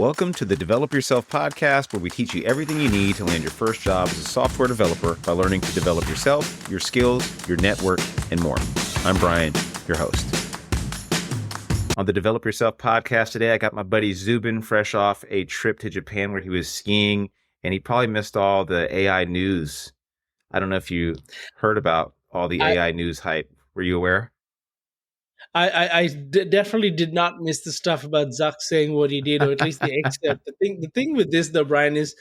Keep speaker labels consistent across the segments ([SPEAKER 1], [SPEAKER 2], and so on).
[SPEAKER 1] Welcome to the Develop Yourself podcast, where we teach you everything you need to land your first job as a software developer by learning to develop yourself, your skills, your network, and more. I'm Brian, your host. On the Develop Yourself podcast today, I got my buddy Zubin fresh off a trip to Japan where he was skiing, and he probably missed all the AI news. I don't know if you heard about all the AI news hype. Were you aware?
[SPEAKER 2] I definitely did not miss the stuff about Zuck saying what he did, or at least the excerpt. The thing with this, though, Brian, is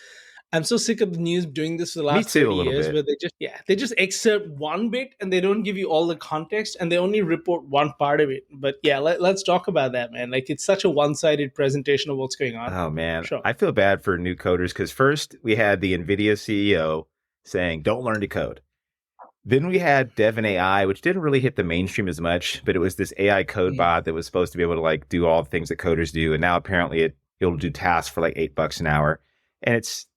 [SPEAKER 2] I'm so sick of the news doing this for the last 30 years, where they just excerpt one bit and they don't give you all the context, and they only report one part of it. But yeah, let's talk about that, man. Like, it's such a one-sided presentation of what's going on.
[SPEAKER 1] Oh man,
[SPEAKER 2] sure.
[SPEAKER 1] I feel bad for new coders because first we had the NVIDIA CEO saying, "Don't learn to code." Then we had Dev and AI, which didn't really hit the mainstream as much, but it was this AI code bot that was supposed to be able to like do all the things that coders do. And now apparently it'll do tasks for like $8 an hour. And it's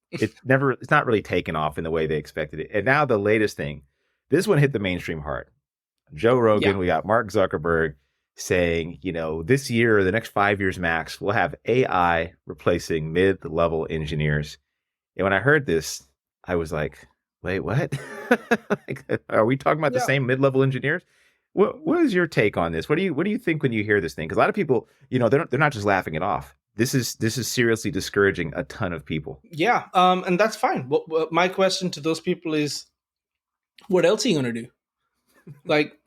[SPEAKER 1] not really taken off in the way they expected it. And now the latest thing, this one hit the mainstream hard. Joe Rogan, we got Mark Zuckerberg saying, this year or the next 5 years max, we'll have AI replacing mid-level engineers. And when I heard this, I was like, wait, what? Are we talking about the same mid-level engineers? What is your take on this? What do you think when you hear this thing? Because a lot of people, they're not just laughing it off. This is seriously discouraging a ton of people.
[SPEAKER 2] Yeah, and that's fine. My question to those people is, what else are you going to do? Like,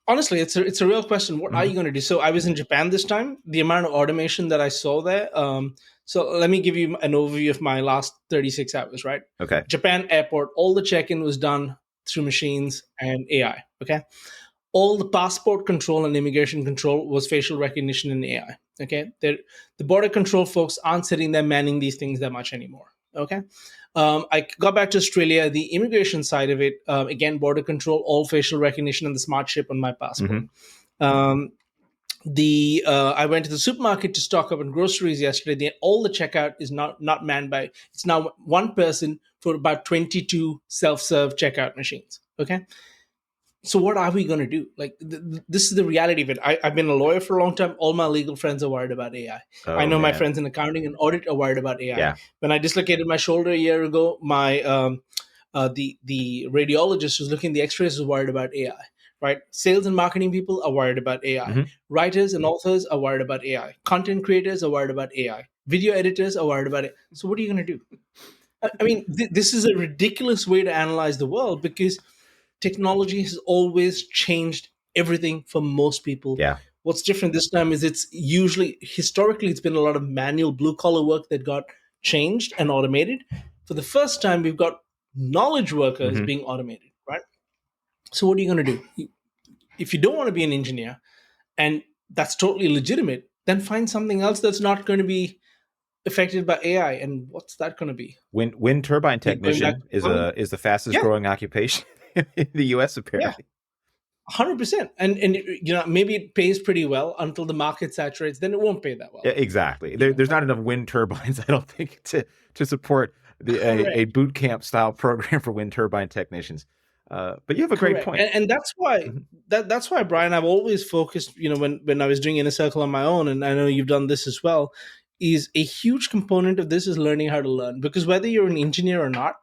[SPEAKER 2] honestly, it's a real question. What are you going to do? So I was in Japan this time. The amount of automation that I saw there. So let me give you an overview of my last 36 hours, right?
[SPEAKER 1] Okay.
[SPEAKER 2] Japan airport, all the check-in was done through machines and AI, okay? All the passport control and immigration control was facial recognition and AI, okay? The border control folks aren't sitting there manning these things that much anymore, okay? I got back to Australia. The immigration side of it, again, border control, all facial recognition and the smart chip on my passport. I went to the supermarket to stock up on groceries yesterday. All the checkout is not manned by, it's now one person for about 22 self-serve checkout machines. Okay. So what are we going to do? Like, this is the reality of it. I've been a lawyer for a long time. All my legal friends are worried about AI. I know my friends in accounting and audit are worried about AI.
[SPEAKER 1] Yeah.
[SPEAKER 2] When I dislocated my shoulder a year ago, the radiologist who's looking at the x-rays was worried about AI. Right? Sales and marketing people are worried about AI. Writers and authors are worried about AI. Content creators are worried about AI. Video editors are worried about it. So what are you going to do? I mean, this is a ridiculous way to analyze the world, because technology has always changed everything for most people.
[SPEAKER 1] Yeah.
[SPEAKER 2] What's different this time is historically, it's been a lot of manual blue-collar work that got changed and automated. For the first time, we've got knowledge workers being automated, right? So what are you going to do? If you don't want to be an engineer, and that's totally legitimate, then find something else that's not going to be affected by AI. And what's that going to be?
[SPEAKER 1] Wind turbine technician is the fastest growing occupation in the U.S. apparently.
[SPEAKER 2] 100%. And maybe it pays pretty well until the market saturates. Then it won't pay that well.
[SPEAKER 1] Yeah, exactly. There's not enough wind turbines, I don't think, to support a boot camp style program for wind turbine technicians. But you have a great point.
[SPEAKER 2] And that's why that's why, Brian, I've always focused, when I was doing Inner Circle on my own, and I know you've done this as well, is a huge component of this is learning how to learn. Because whether you're an engineer or not,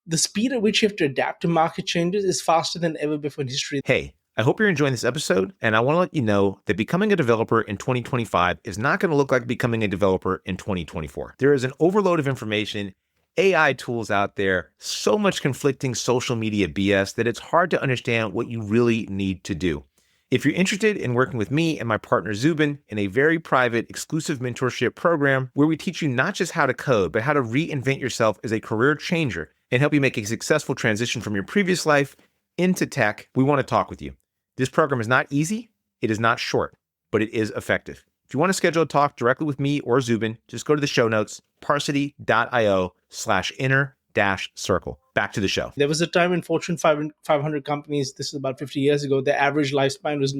[SPEAKER 2] the speed at which you have to adapt to market changes is faster than ever before in history.
[SPEAKER 1] Hey, I hope you're enjoying this episode, and I want to let you know that becoming a developer in 2025 is not going to look like becoming a developer in 2024. There is an overload of information, AI tools out there, so much conflicting social media BS that it's hard to understand what you really need to do. If you're interested in working with me and my partner Zubin in a very private, exclusive mentorship program where we teach you not just how to code, but how to reinvent yourself as a career changer and help you make a successful transition from your previous life into tech, we want to talk with you. This program is not easy, it is not short, but it is effective. If you want to schedule a talk directly with me or Zubin, just go to the show notes, parsity.io/inner-circle. Back to the show.
[SPEAKER 2] There was a time in Fortune 500 companies, this is about 50 years ago, the average lifespan was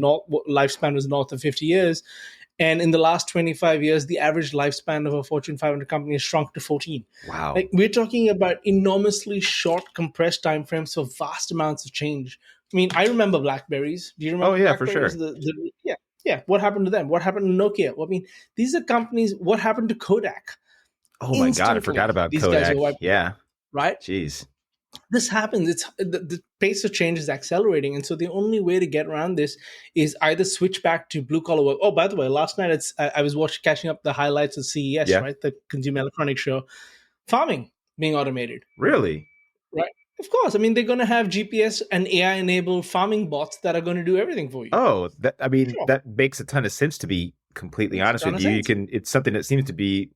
[SPEAKER 2] north of 50 years. And in the last 25 years, the average lifespan of a Fortune 500 company has shrunk to 14.
[SPEAKER 1] Wow.
[SPEAKER 2] Like, we're talking about enormously short, compressed timeframes for vast amounts of change. I mean, I remember Blackberries. Do you remember?
[SPEAKER 1] Oh, yeah, for sure.
[SPEAKER 2] Yeah, what happened to them? What happened to Nokia? Well, I mean, these are companies. What happened to Kodak?
[SPEAKER 1] Oh my God, I forgot
[SPEAKER 2] Instantly,
[SPEAKER 1] about
[SPEAKER 2] these guys were
[SPEAKER 1] Kodak.
[SPEAKER 2] wiped out,
[SPEAKER 1] Yeah.
[SPEAKER 2] right?
[SPEAKER 1] Jeez.
[SPEAKER 2] This happens. It's the pace of change is accelerating, and so the only way to get around this is either switch back to blue collar work. Oh, by the way, last night I was catching up the highlights of CES,
[SPEAKER 1] Yeah.
[SPEAKER 2] right, the Consumer Electronics Show. Farming being automated,
[SPEAKER 1] Really?
[SPEAKER 2] right? Of course. I mean, they're going to have GPS and AI enabled farming bots that are going to do everything for you.
[SPEAKER 1] Oh, I mean,
[SPEAKER 2] Sure,
[SPEAKER 1] that makes a ton of sense, to be completely
[SPEAKER 2] makes a
[SPEAKER 1] honest
[SPEAKER 2] ton
[SPEAKER 1] with
[SPEAKER 2] of
[SPEAKER 1] you.
[SPEAKER 2] sense.
[SPEAKER 1] It's something that seems to be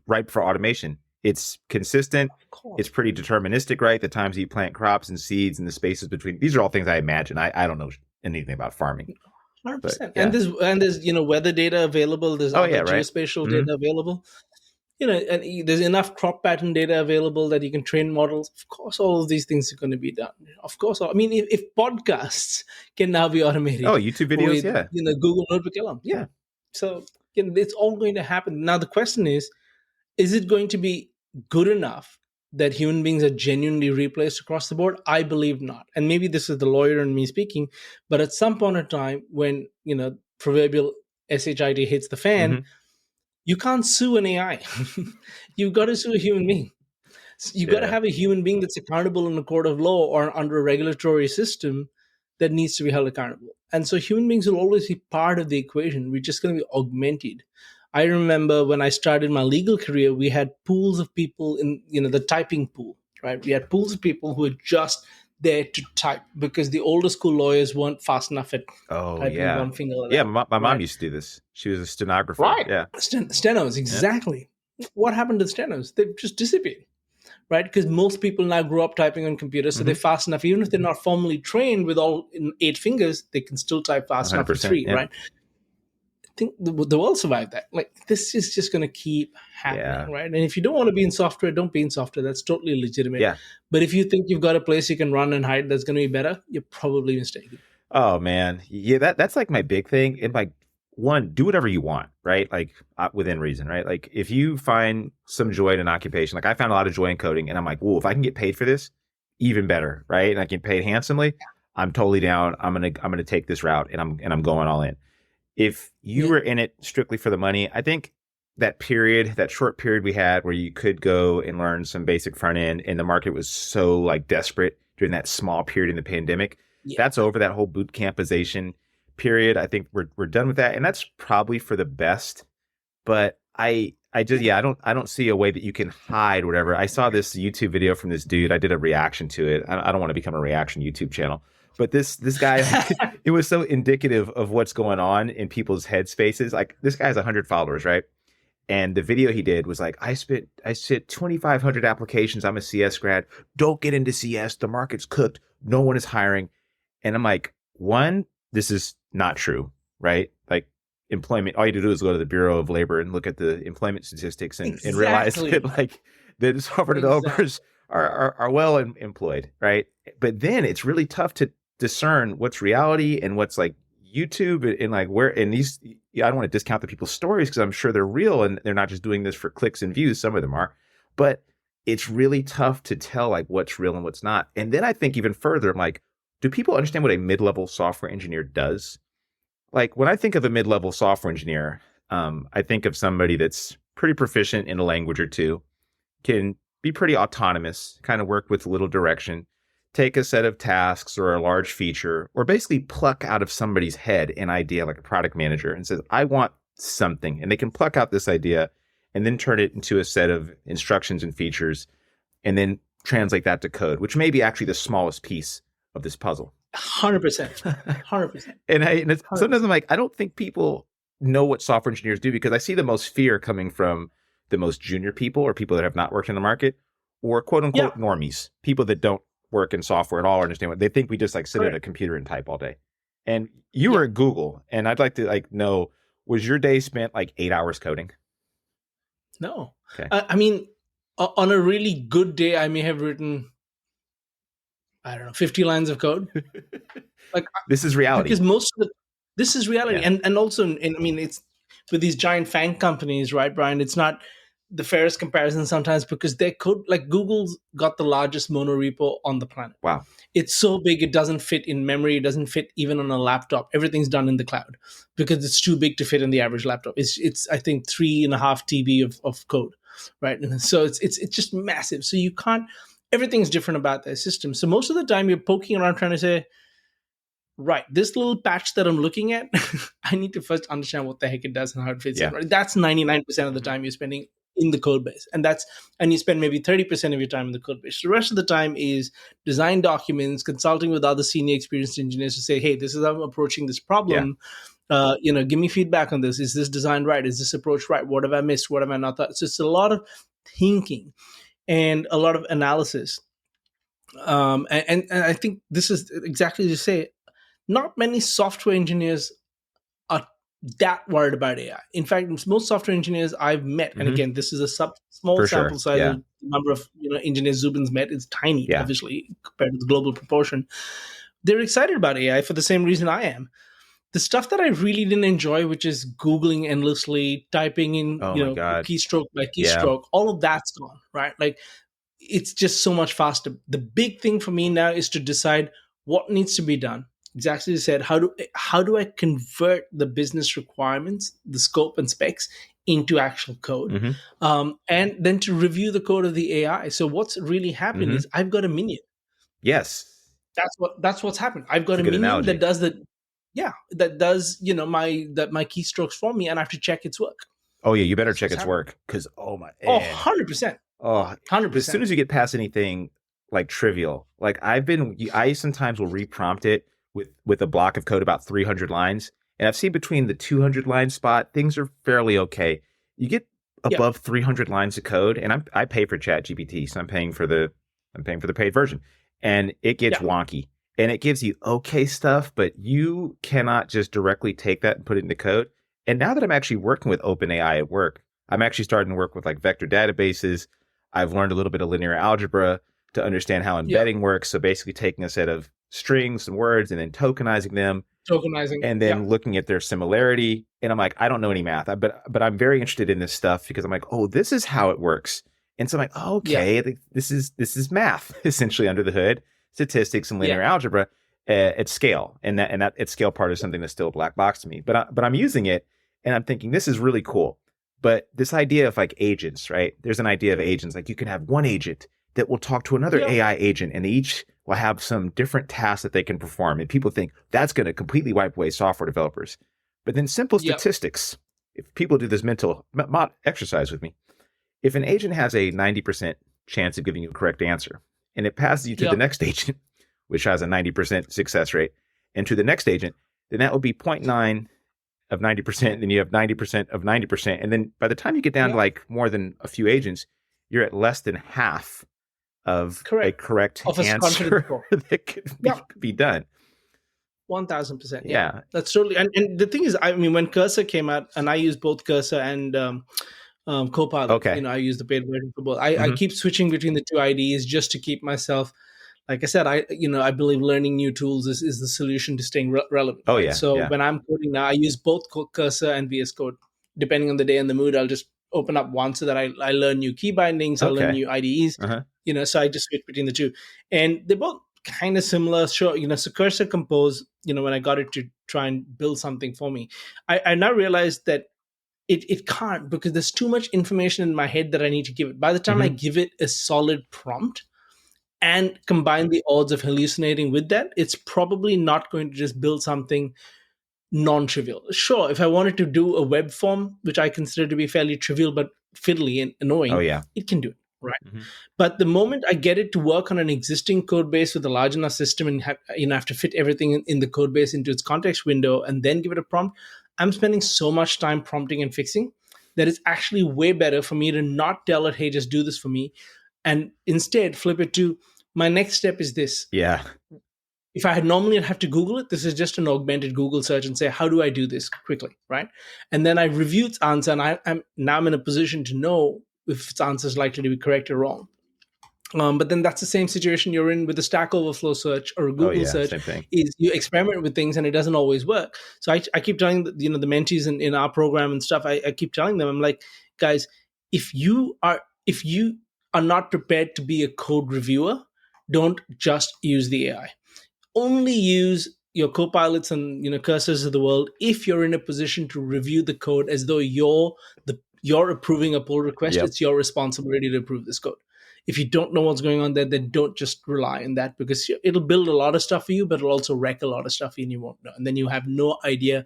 [SPEAKER 1] ripe for automation. It's consistent.
[SPEAKER 2] Of course.
[SPEAKER 1] It's pretty deterministic, right? The times you plant crops and seeds and the spaces between. These are all things I imagine. I don't know anything about farming.
[SPEAKER 2] 100%.
[SPEAKER 1] But, yeah.
[SPEAKER 2] And there's weather data available. There's other geospatial data available. And there's enough crop pattern data available that you can train models. Of course, all of these things are going to be done. Of course, I mean, if podcasts can now be automated,
[SPEAKER 1] YouTube videos,
[SPEAKER 2] with Google Notebook LM,
[SPEAKER 1] Yeah.
[SPEAKER 2] So it's all going to happen. Now the question is it going to be good enough that human beings are genuinely replaced across the board? I believe not. And maybe this is the lawyer in me speaking, but at some point in time, when proverbial shit hits the fan, you can't sue an AI. You've got to sue a human being. You've got to have a human being that's accountable in a court of law or under a regulatory system that needs to be held accountable. And so human beings will always be part of the equation. We're just going to be augmented. I remember when I started my legal career, we had pools of people in the typing pool, right? We had pools of people who were just there to type because the older school lawyers weren't fast enough at typing one finger.
[SPEAKER 1] Yeah, my mom used to do this. She was a stenographer.
[SPEAKER 2] Right.
[SPEAKER 1] Yeah.
[SPEAKER 2] Stenos, exactly. Yeah. What happened to the stenos? They've just disappeared, right? Because most people now grew up typing on computers, so they're fast enough. Even if they're not formally trained with all 8 fingers, they can still type fast enough with 3, right? I think the world survived that. Like, this is just going to keep happening, right? And if you don't want to be in software, don't be in software. That's totally legitimate.
[SPEAKER 1] Yeah.
[SPEAKER 2] But if you think you've got a place you can run and hide that's going to be better, you're probably mistaken.
[SPEAKER 1] Oh man, yeah, that's like my big thing. And like, one, do whatever you want, right? Like within reason, right? Like if you find some joy in an occupation, like I found a lot of joy in coding, and I'm like, well, if I can get paid for this, even better, right? And I get paid handsomely, I'm totally down. I'm gonna take this route, and I'm going all in. If you were in it strictly for the money, I think that short period we had where you could go and learn some basic front end, and the market was so like desperate during that small period in the pandemic. That's over. That whole boot campization period, I think we're done with that, and that's probably for the best. But I don't see a way that you can hide whatever. I saw this YouTube video from this dude. I did a reaction to it. I don't want to become a reaction YouTube channel, but this guy, it was so indicative of what's going on in people's headspaces. Like, this guy has 100 followers, right? And the video he did was like, I spent 2,500 applications. I'm a CS grad. Don't get into CS. The market's cooked. No one is hiring. And I'm like, one, this is not true, right? Like, employment, all you do is go to the Bureau of Labor and look at the employment statistics and realize that like the software developers are well employed, right? But then it's really tough to discern what's reality and what's like YouTube and like where, and these, I don't want to discount the people's stories because I'm sure they're real and they're not just doing this for clicks and views. Some of them are, but it's really tough to tell like what's real and what's not. And then I think even further, I'm like, do people understand what a mid-level software engineer does? Like, when I think of a mid-level software engineer, I think of somebody that's pretty proficient in a language or two, can be pretty autonomous, kind of work with little direction, take a set of tasks or a large feature, or basically pluck out of somebody's head an idea like a product manager and says, I want something. And they can pluck out this idea and then turn it into a set of instructions and features and then translate that to code, which may be actually the smallest piece of this puzzle.
[SPEAKER 2] 100%. 100%.
[SPEAKER 1] And sometimes I'm like, I don't think people know what software engineers do, because I see the most fear coming from the most junior people or people that have not worked in the market, or quote unquote normies, people that don't work in software at all or understand what they think. We just like sit at a computer and type all day. And you were at Google, and I'd like to like know, was your day spent like 8 hours coding?
[SPEAKER 2] No.
[SPEAKER 1] Okay.
[SPEAKER 2] I mean, on a really good day, I may have written, I don't know, 50 lines of code. Like,
[SPEAKER 1] this is reality.
[SPEAKER 2] Because this is reality. Yeah. And also, I mean, it's with these giant FANG companies, right, Brian? It's not, the fairest comparison sometimes because they could, like, Google's got the largest monorepo on the planet.
[SPEAKER 1] Wow.
[SPEAKER 2] It's so big it doesn't fit in memory. It doesn't fit even on a laptop. Everything's done in the cloud because it's too big to fit in the average laptop. It's I think 3.5 TB of code, right? And so it's just massive. So you can't. Everything's different about their system. So most of the time you're poking around trying to say, right, this little patch that I'm looking at, I need to first understand what the heck it does and how it fits in. Right? That's 99% of the time you're spending in the code base. And you spend maybe 30% of your time in the code base. The rest of the time is design documents, consulting with other senior experienced engineers to say, hey, this is how I'm approaching this problem. Give me feedback on this. Is this design right? Is this approach right? What have I missed? What have I not thought? So it's a lot of thinking and a lot of analysis. And I think this is exactly as you say, not many software engineers are that worried about AI. In fact, most software engineers I've met, and again, this is a small sample size. The number of engineers Zubin's met is tiny, obviously, compared to the global proportion. They're excited about AI for the same reason I am. The stuff that I really didn't enjoy, which is Googling endlessly, typing in, keystroke by keystroke, all of that's gone, right? Like, it's just so much faster. The big thing for me now is to decide what needs to be done. Exactly as you said, how do I convert the business requirements, the scope and specs into actual code, and then to review the code of the AI. So what's really happening is I've got a minion.
[SPEAKER 1] Yes,
[SPEAKER 2] that's what's happened. I've got a minion analogy that does my keystrokes for me, and I have to check its work.
[SPEAKER 1] Oh yeah, you better check its work because
[SPEAKER 2] 100%.
[SPEAKER 1] Oh, 100%. As soon as you get past anything like trivial, like I sometimes will reprompt it with a block of code about 300 lines. And I've seen between the 200 line spot, things are fairly okay. You get above 300 lines of code, and I pay for ChatGPT, so I'm paying for the paid version, and it gets wonky, and it gives you okay stuff, but you cannot just directly take that and put it into code. And now that I'm actually working with OpenAI at work, I'm actually starting to work with like vector databases. I've learned a little bit of linear algebra to understand how embedding works. So basically taking a set of strings and words and then tokenizing them. And then looking at their similarity. And I'm like, I don't know any math, but I'm very interested in this stuff because I'm like, oh, this is how it works. And so I'm like, oh, okay, this is math essentially under the hood, statistics and linear algebra at scale. And that at scale part is something that's still a black box to me. But I'm using it and I'm thinking this is really cool. But this idea of like agents, right? There's an idea of agents. Like you can have one agent that will talk to another AI agent, and they each will have some different tasks that they can perform. And people think that's going to completely wipe away software developers. But then simple statistics, if people do this mental exercise with me, if an agent has a 90% chance of giving you a correct answer, and it passes you to the next agent, which has a 90% success rate, and to the next agent, then that would be 0.9 of 90%, and then you have 90% of 90%. And then by the time you get down to like more than a few agents, you're at less than half of a correct answer that could be done.
[SPEAKER 2] 1000%.
[SPEAKER 1] Yeah.
[SPEAKER 2] That's totally. And the thing is, I mean, when Cursor came out, and I use both Cursor and Copilot.
[SPEAKER 1] Okay.
[SPEAKER 2] I use the paid version for both. I keep switching between the two IDEs just to keep myself. Like I said, I believe learning new tools is the solution to staying relevant.
[SPEAKER 1] Oh yeah.
[SPEAKER 2] So when I'm coding now, I use both Cursor and VS Code. Depending on the day and the mood, I'll just open up one so that I learn new key bindings. I learn new IDEs. So I just switch between the two, and they're both kind of similar. Sure, so Cursor Compose. When I got it to try and build something for me, I now realized that it can't, because there's too much information in my head that I need to give it. By the time I give it a solid prompt and combine the odds of hallucinating with that, it's probably not going to just build something non-trivial. Sure, if I wanted to do a web form, which I consider to be fairly trivial but fiddly and annoying, it can do it, right? But the moment I get it to work on an existing code base with a large enough system and have to fit everything in the code base into its context window and then give it a prompt, I'm spending so much time prompting and fixing that it's actually way better for me to not tell it, hey, just do this for me, and instead flip it to, my next step is this.
[SPEAKER 1] Yeah.
[SPEAKER 2] If I had normally have to Google it, this is just an augmented Google search and say, how do I do this quickly, right? And then I review its answer, and I'm in a position to know if its answer is likely to be correct or wrong. But then that's the same situation you're in with a Stack Overflow search or a Google search.
[SPEAKER 1] Same thing.
[SPEAKER 2] Is you experiment with things and it doesn't always work. So I keep telling the mentees in our program and stuff, I keep telling them, I'm like, guys, if you are not prepared to be a code reviewer, don't just use the AI. Only use your co-pilots and cursors of the world if you're in a position to review the code as though you're approving a pull request.
[SPEAKER 1] Yep.
[SPEAKER 2] It's your responsibility to approve this code. If you don't know what's going on there, then don't just rely on that, because it'll build a lot of stuff for you, but it'll also wreck a lot of stuff and you won't know. And then you have no idea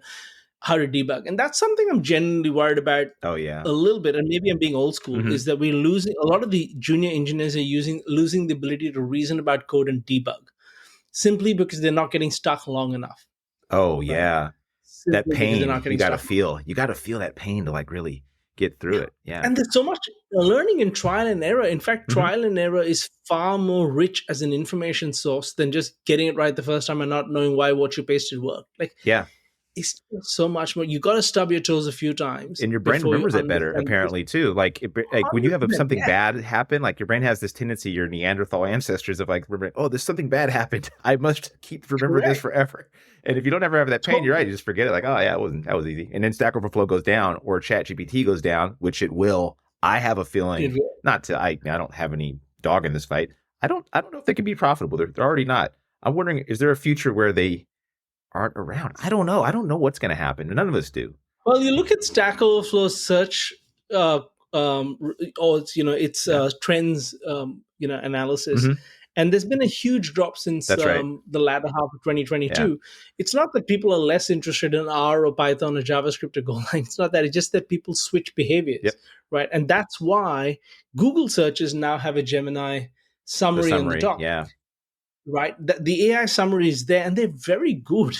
[SPEAKER 2] how to debug. And that's something I'm genuinely worried about
[SPEAKER 1] Oh yeah.
[SPEAKER 2] a little bit. And maybe I'm being old school, is that we're losing a lot of the junior engineers are losing the ability to reason about code and debug, simply because they're not getting stuck long enough.
[SPEAKER 1] Oh yeah. That
[SPEAKER 2] Simply because
[SPEAKER 1] pain
[SPEAKER 2] they're not getting
[SPEAKER 1] you gotta
[SPEAKER 2] stuck.
[SPEAKER 1] feel. You gotta feel that pain to like really get through it. Yeah.
[SPEAKER 2] And there's so much learning in trial and error. In fact, trial and error is far more rich as an information source than just getting it right the first time and not knowing why what you pasted worked. Like,
[SPEAKER 1] Yeah.
[SPEAKER 2] it's so much more. You got to stub your toes a few times,
[SPEAKER 1] And your brain
[SPEAKER 2] before you
[SPEAKER 1] remembers it better,
[SPEAKER 2] understand.
[SPEAKER 1] apparently, too. Like when you have
[SPEAKER 2] 100%,
[SPEAKER 1] something
[SPEAKER 2] yeah.
[SPEAKER 1] bad happen, like your brain has this tendency, your Neanderthal ancestors, of like, remembering, oh, there's something bad happened. I must remember this
[SPEAKER 2] Correct.
[SPEAKER 1] forever. And if you don't ever have that pain, you're right.
[SPEAKER 2] Totally.
[SPEAKER 1] You just forget it. Like, oh yeah, that was easy. And then Stack Overflow goes down, or ChatGPT goes down, which it will. I have a feeling,
[SPEAKER 2] It will.
[SPEAKER 1] I don't have any dog in this fight. I don't know if they can be profitable. They're already not. I'm wondering, is there a future where they aren't around? I don't know. I don't know what's going to happen. None of us do.
[SPEAKER 2] Well, you look at Stack Overflow's search, or it's trends, analysis, and there's been a huge drop since
[SPEAKER 1] That's right.
[SPEAKER 2] the latter half of 2022. It's not that people are less interested in R or Python or JavaScript or Golang. It's not that. It's just that people switch behaviors, right? And that's why Google searches now have a Gemini summary on the top.
[SPEAKER 1] Yeah.
[SPEAKER 2] Right? The AI summary is there, and they're very good,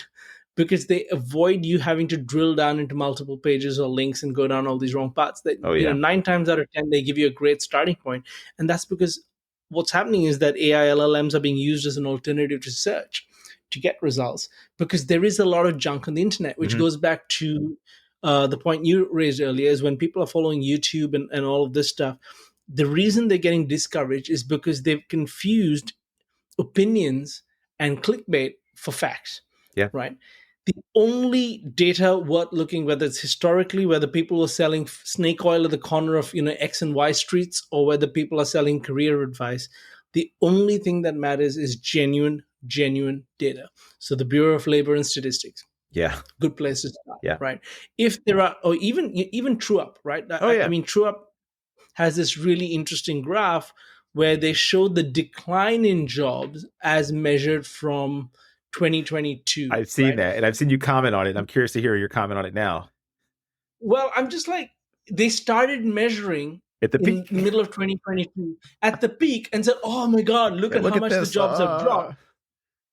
[SPEAKER 2] because they avoid you having to drill down into multiple pages or links and go down all these wrong paths. That 9 times out of 10 they give you a great starting point, and that's because what's happening is that AI LLMs are being used as an alternative to search to get results, because there is a lot of junk on the internet, which goes back to the point you raised earlier, is when people are following YouTube and all of this stuff, the reason they're getting discouraged is because they've confused opinions and clickbait for facts.
[SPEAKER 1] Yeah.
[SPEAKER 2] Right. The only data worth looking, whether it's historically, whether people are selling snake oil at the corner of X and Y streets, or whether people are selling career advice, the only thing that matters is genuine data. So the Bureau of Labor and Statistics.
[SPEAKER 1] Yeah.
[SPEAKER 2] Good place to start.
[SPEAKER 1] Yeah.
[SPEAKER 2] Right. If there are, or even TrueUp, right? I mean, TrueUp has this really interesting graph where they showed the decline in jobs as measured from 2022.
[SPEAKER 1] I've seen that, and I've seen you comment on it. I'm curious to hear your comment on it now.
[SPEAKER 2] Well, I'm just like, they started measuring
[SPEAKER 1] at the
[SPEAKER 2] in
[SPEAKER 1] peak,
[SPEAKER 2] the middle of 2022 at the peak, and said, "Oh my God, look at how much the jobs have dropped."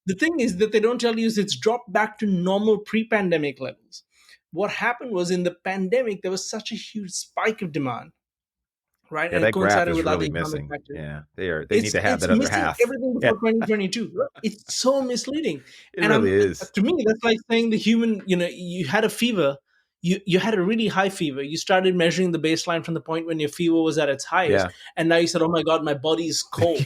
[SPEAKER 2] The thing is that they don't tell you is it's dropped back to normal pre-pandemic levels. What happened was, in the pandemic, there was such a huge spike of demand. Right,
[SPEAKER 1] yeah,
[SPEAKER 2] and
[SPEAKER 1] that
[SPEAKER 2] it
[SPEAKER 1] graph is
[SPEAKER 2] with
[SPEAKER 1] really missing. Yeah, they need to have that other half.
[SPEAKER 2] Everything before 2022. It's so misleading.
[SPEAKER 1] It really is.
[SPEAKER 2] To me, that's like saying the human. You had a fever. You had a really high fever. You started measuring the baseline from the point when your fever was at its highest, and now you said, "Oh my God, my body is cold."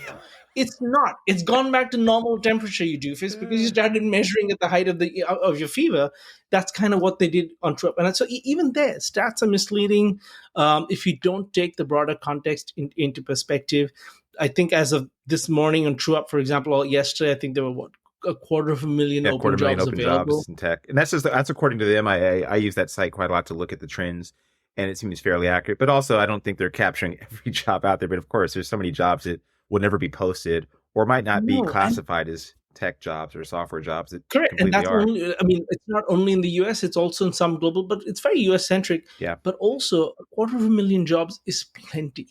[SPEAKER 2] It's not. It's gone back to normal temperature, you doofus, because you started measuring at the height of your fever. That's kind of what they did on TrueUp. And so even there, stats are misleading if you don't take the broader context into perspective. I think as of this morning on TrueUp, for example, or yesterday, I think there were 250,000 open jobs available
[SPEAKER 1] in tech. And that's according to the MIA. I use that site quite a lot to look at the trends, and it seems fairly accurate. But also, I don't think they're capturing every job out there. But of course, there's so many jobs that will never be posted or might not be classified as tech jobs or software jobs. That
[SPEAKER 2] correct, and that's only. I mean, it's not only in the US; it's also in some global, but it's very US centric.
[SPEAKER 1] Yeah.
[SPEAKER 2] But also, 250,000 jobs is plenty.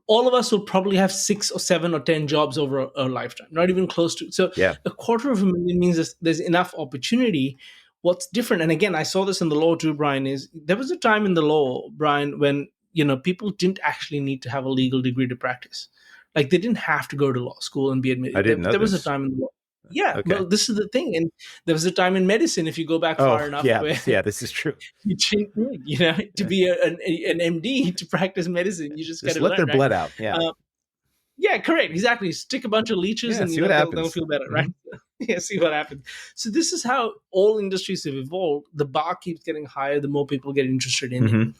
[SPEAKER 2] All of us will probably have 6 or 7 or 10 jobs over a lifetime, not even close to it. So, 250,000 means there's enough opportunity. What's different, and again, I saw this in the law too, Brian, is there was a time in the law, Brian, when people didn't actually need to have a legal degree to practice. Like, they didn't have to go to law school and be admitted.
[SPEAKER 1] I didn't know
[SPEAKER 2] there was a time in the law. Yeah, okay. Well, this is the thing, and there was a time in medicine, if you go back far enough.
[SPEAKER 1] Yeah, this is true.
[SPEAKER 2] You to be an MD to practice medicine, you just got to
[SPEAKER 1] let their blood out. Yeah,
[SPEAKER 2] yeah, correct, exactly. Stick a bunch of leeches and
[SPEAKER 1] see what happens.
[SPEAKER 2] They'll feel better, right? Yeah, see what happens. So this is how all industries have evolved. The bar keeps getting higher the more people get interested in it.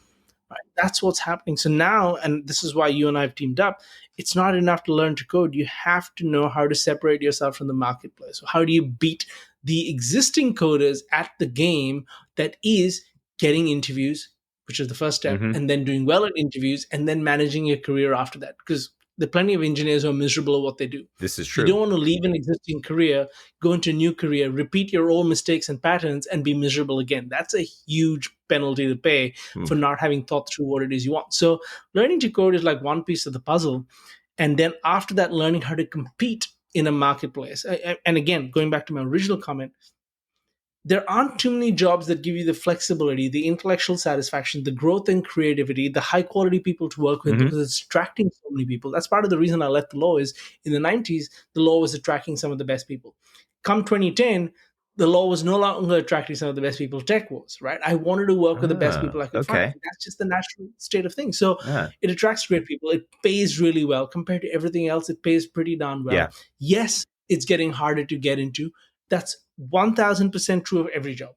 [SPEAKER 2] Right? That's what's happening. So now, and this is why you and I have teamed up, it's not enough to learn to code. You have to know how to separate yourself from the marketplace. So how do you beat the existing coders at the game that is getting interviews, which is the first step,
[SPEAKER 1] Mm-hmm.
[SPEAKER 2] and then doing well at interviews, and then managing your career after that? Because there are plenty of engineers who are miserable at what they do.
[SPEAKER 1] This is
[SPEAKER 2] You
[SPEAKER 1] true.
[SPEAKER 2] don't want to leave an existing career, go into a new career, repeat your old mistakes and patterns, and be miserable again. That's a huge penalty to pay for not having thought through what it is you want. So learning to code is like one piece of the puzzle. And then after that, learning how to compete in a marketplace. And again, going back to my original comment, there aren't too many jobs that give you the flexibility, the intellectual satisfaction, the growth and creativity, the high quality people to work with,
[SPEAKER 1] Mm-hmm.
[SPEAKER 2] because it's attracting so many people. That's part of the reason I left the law. Is in the 90s, the law was attracting some of the best people. Come 2010, the law was no longer attracting some of the best people. Tech was, right? I wanted to work with the best people I could find.
[SPEAKER 1] Okay.
[SPEAKER 2] That's just the natural state of things. So
[SPEAKER 1] Yeah.
[SPEAKER 2] it attracts great people. It pays really well compared to everything else. It pays pretty darn well.
[SPEAKER 1] Yeah.
[SPEAKER 2] Yes, it's getting harder to get into. That's 1,000% true of every job.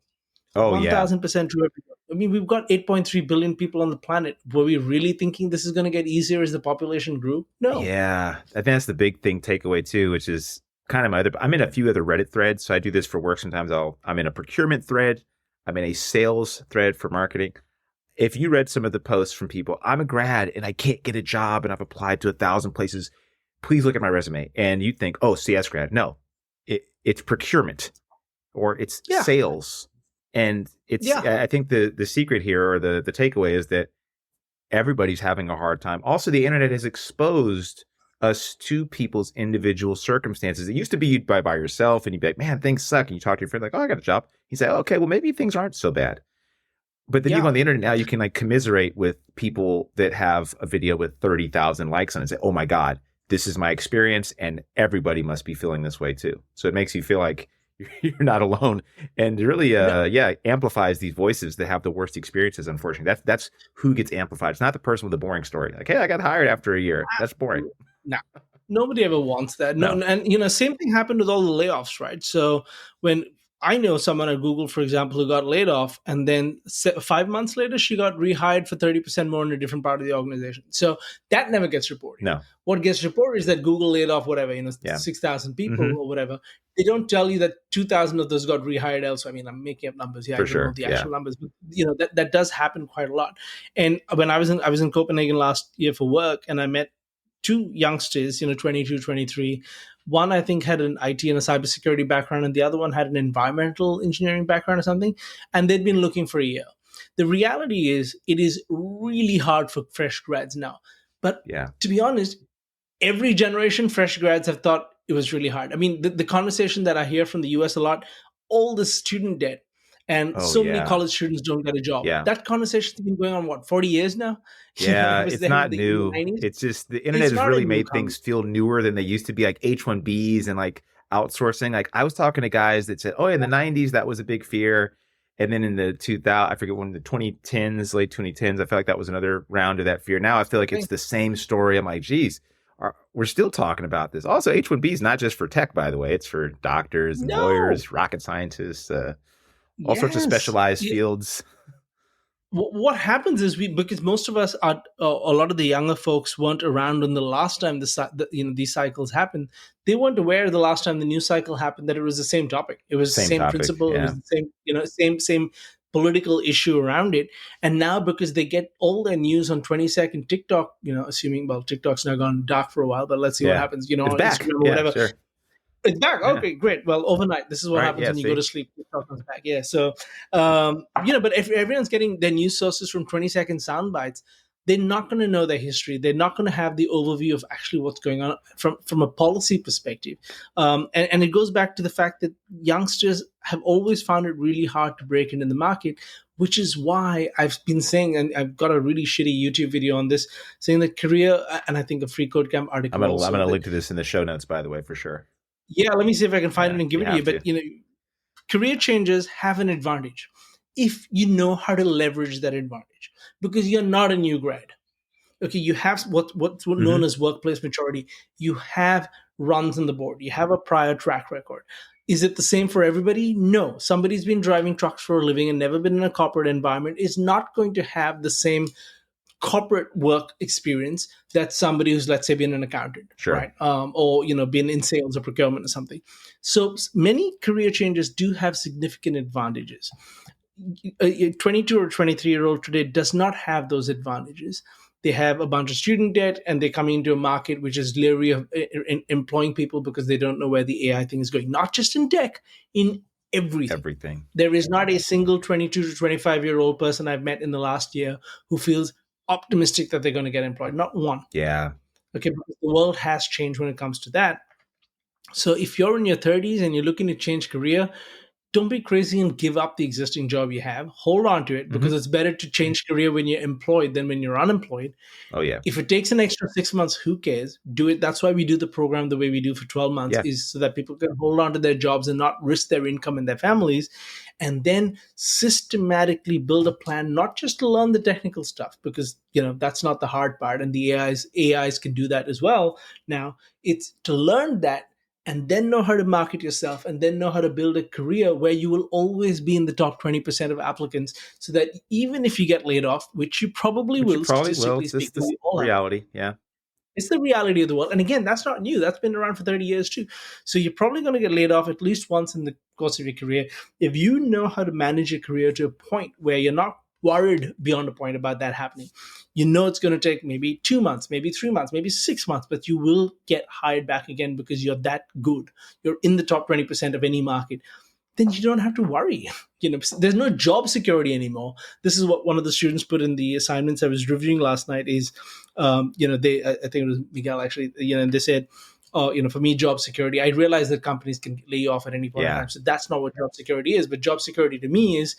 [SPEAKER 1] Oh, yeah.
[SPEAKER 2] 1,000% true of every job. I mean, we've got 8.3 billion people on the planet. Were we really thinking this is going to get easier as the population grew? No.
[SPEAKER 1] Yeah. I think that's the big thing takeaway too, which is kind of my other, I'm in a few other Reddit threads. So I do this for work. Sometimes I'm in a procurement thread. I'm in a sales thread for marketing. If you read some of the posts from people, I'm a grad and I can't get a job and I've applied to 1,000 places. Please look at my resume. And you think, oh, CS grad. No, it's procurement or it's sales. And it's, I think the secret here or the takeaway is that everybody's having a hard time. Also, the internet has exposed us to people's individual circumstances. It used to be you'd buy by yourself and you'd be like, man, things suck. And you talk to your friend like, oh, I got a job. You say, okay, well, maybe things aren't so bad. But then you go on the internet now, you can like commiserate with people that have a video with 30,000 likes on it and say, oh my God, this is my experience and everybody must be feeling this way too. So it makes you feel like you're not alone, and it really amplifies these voices that have the worst experiences. Unfortunately, that's who gets amplified. It's not the person with a boring story like, hey, I got hired after a year. That's boring.
[SPEAKER 2] No, nobody ever wants that. No. And same thing happened with all the layoffs, right? So when I know someone at Google, for example, who got laid off, and then 5 months later, she got rehired for 30% more in a different part of the organization. So that never gets reported.
[SPEAKER 1] No.
[SPEAKER 2] What gets reported is that Google laid off 6,000 people or whatever. They don't tell you that 2,000 of those got rehired elsewhere. I mean, I'm making up numbers. I don't know the actual numbers, but that does happen quite a lot. And when I was in Copenhagen last year for work, and I met two youngsters, 22, 23. One, I think, had an IT and a cybersecurity background, and the other one had an environmental engineering background or something. And they'd been looking for a year. The reality is, it is really hard for fresh grads now. But to be honest, every generation, fresh grads have thought it was really hard. I mean, the conversation that I hear from the US a lot, all the student debt, and many college students don't get a job. That conversation's been going on, 40 years now?
[SPEAKER 1] Yeah, it's not new. It's just the internet has really made things feel newer than they used to be, like H-1Bs and like outsourcing. Like I was talking to guys that said, oh, in the 90s, that was a big fear. And then in the 2000, I forget when, the 2010s, late 2010s, I feel like that was another round of that fear. Now I feel like it's the same story. I'm like, geez, we're still talking about this. Also, H-1B is not just for tech, by the way. It's for doctors and lawyers, rocket scientists, all sorts of specialized fields.
[SPEAKER 2] What happens is because most of us are, a lot of the younger folks weren't around when the last time these cycles happened. They weren't aware the last time the news cycle happened that it was the same topic. It was the same principle. Yeah. It was the same political issue around it. And now, because they get all their news on 20-second TikTok, assuming, TikTok's now gone dark for a while, but let's see what happens,
[SPEAKER 1] it's
[SPEAKER 2] on
[SPEAKER 1] back.
[SPEAKER 2] Instagram or whatever.
[SPEAKER 1] Sure.
[SPEAKER 2] It's back. Okay, great. Well, overnight, this is what happens when you go to sleep. TikTok comes back. Yeah. So, but if everyone's getting their news sources from 20-second sound bites, they're not going to know their history. They're not going to have the overview of actually what's going on from a policy perspective. And it goes back to the fact that youngsters have always found it really hard to break into the market, which is why I've been saying, and I've got a really shitty YouTube video on this, saying that career, and I think a Free Code Camp article.
[SPEAKER 1] I'm going to link to this in the show notes, by the way, for sure.
[SPEAKER 2] Yeah, let me see if I can find it and give it to you. But career changes have an advantage if you know how to leverage that advantage, because you're not a new grad. Okay, you have what's known as workplace maturity. You have runs on the board. You have a prior track record. Is it the same for everybody? No. Somebody's been driving trucks for a living and never been in a corporate environment is not going to have the same corporate work experience that's somebody who's, let's say, been an accountant,
[SPEAKER 1] Sure.
[SPEAKER 2] right? Or, been in sales or procurement or something. So many career changes do have significant advantages. A 22 or 23-year-old today does not have those advantages. They have a bunch of student debt, and they're coming into a market which is leery of employing people because they don't know where the AI thing is going. Not just in tech, in everything. There is not a single 22 to 25-year-old person I've met in the last year who feels optimistic that they're going to get employed. Not one.
[SPEAKER 1] Yeah.
[SPEAKER 2] Okay, because the world has changed when it comes to that. So if you're in your 30s and you're looking to change career, don't be crazy and give up the existing job you have. Hold on to it, because it's better to change career when you're employed than when you're unemployed.
[SPEAKER 1] Oh, yeah.
[SPEAKER 2] If it takes an extra 6 months, who cares? Do it. That's why we do the program the way we do for 12 months, is so that people can hold on to their jobs and not risk their income and their families, and then systematically build a plan, not just to learn the technical stuff, because that's not the hard part, and the AIs can do that as well. Now it's to learn that, and then know how to market yourself, and then know how to build a career where you will always be in the top 20% of applicants, so that even if you get laid off, which you probably will, statistically speaking,
[SPEAKER 1] it's the reality. Yeah.
[SPEAKER 2] It's the reality of the world. And again, that's not new. That's been around for 30 years too. So you're probably going to get laid off at least once in the course of your career. If you know how to manage your career to a point where you're not worried beyond a point about that happening, it's going to take maybe 2 months, maybe 3 months, maybe 6 months, but you will get hired back again because you're that good. You're in the top 20% of any market. Then you don't have to worry. There's no job security anymore. This is what one of the students put in the assignments I was reviewing last night is, I think it was Miguel actually, and they said, for me, job security, I realize that companies can lay you off at any point in time. So that's not what job security is. But job security to me is,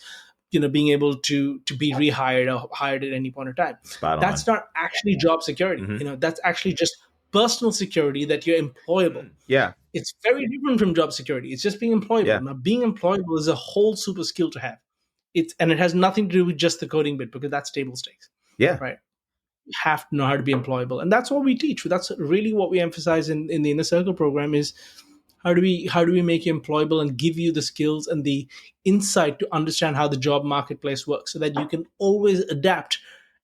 [SPEAKER 2] being able to be rehired or hired at any point in time. That's not actually job security. That's actually just personal security, that you're employable.
[SPEAKER 1] Yeah.
[SPEAKER 2] It's very different from job security. It's just being employable. Yeah. Now, being employable is a whole super skill to have. And it has nothing to do with just the coding bit, because that's table stakes.
[SPEAKER 1] Yeah.
[SPEAKER 2] Right. You have to know how to be employable. And that's what we teach. That's really what we emphasize in the Inner Circle program is how do we make you employable and give you the skills and the insight to understand how the job marketplace works, so that you can always adapt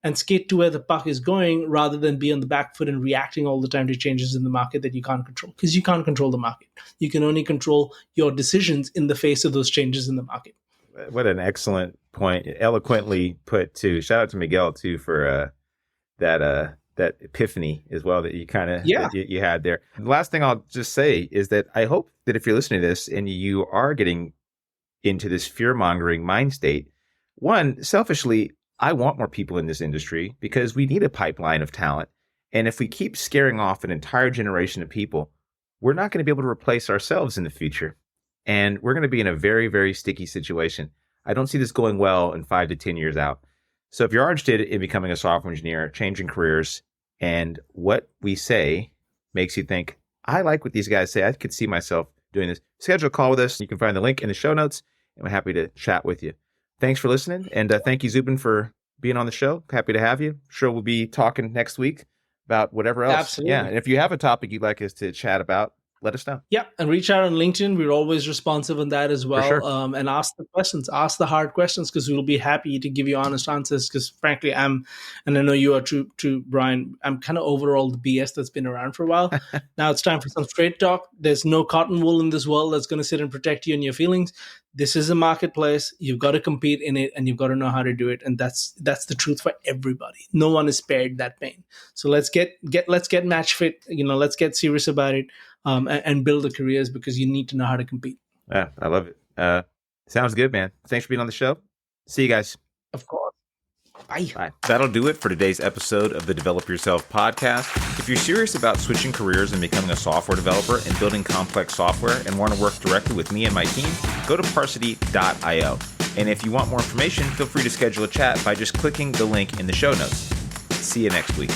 [SPEAKER 2] and skate to where the puck is going, rather than be on the back foot and reacting all the time to changes in the market that you can't control. Because you can't control the market. You can only control your decisions in the face of those changes in the market.
[SPEAKER 1] What an excellent point. Eloquently put, too. Shout out to Miguel, too, for that epiphany as well that you kind of you had there. The last thing I'll just say is that I hope that if you're listening to this and you are getting into this fear-mongering mind state, one, selfishly, I want more people in this industry because we need a pipeline of talent. And if we keep scaring off an entire generation of people, we're not going to be able to replace ourselves in the future. And we're going to be in a very, very sticky situation. I don't see this going well in 5 to 10 years out. So if you're interested in becoming a software engineer, changing careers, and what we say makes you think, I like what these guys say, I could see myself doing this, schedule a call with us. You can find the link in the show notes, and we're happy to chat with you. Thanks for listening, and thank you, Zubin, for being on the show. Happy to have you. Sure, we'll be talking next week about whatever else.
[SPEAKER 2] Absolutely.
[SPEAKER 1] Yeah, and if you have a topic you'd like us to chat about, let us know.
[SPEAKER 2] Yeah, and reach out on LinkedIn. We're always responsive on that as well.
[SPEAKER 1] Sure.
[SPEAKER 2] And ask the questions, ask the hard questions, because we'll be happy to give you honest answers. Because frankly, and I know you are too, Brian, I'm kind of over all the BS that's been around for a while. Now it's time for some straight talk. There's no cotton wool in this world that's going to sit and protect you and your feelings. This is a marketplace. You've got to compete in it, and you've got to know how to do it. And that's the truth for everybody. No one is spared that pain. So let's get match fit. Let's get serious about it. And build the careers, because you need to know how to compete.
[SPEAKER 1] Yeah, I love it. Sounds good, man. Thanks for being on the show. See you guys.
[SPEAKER 2] Of course. Bye.
[SPEAKER 1] That'll do it for today's episode of the Develop Yourself podcast. If you're serious about switching careers and becoming a software developer and building complex software and want to work directly with me and my team, go to Parsity.io. And if you want more information, feel free to schedule a chat by just clicking the link in the show notes. See you next week.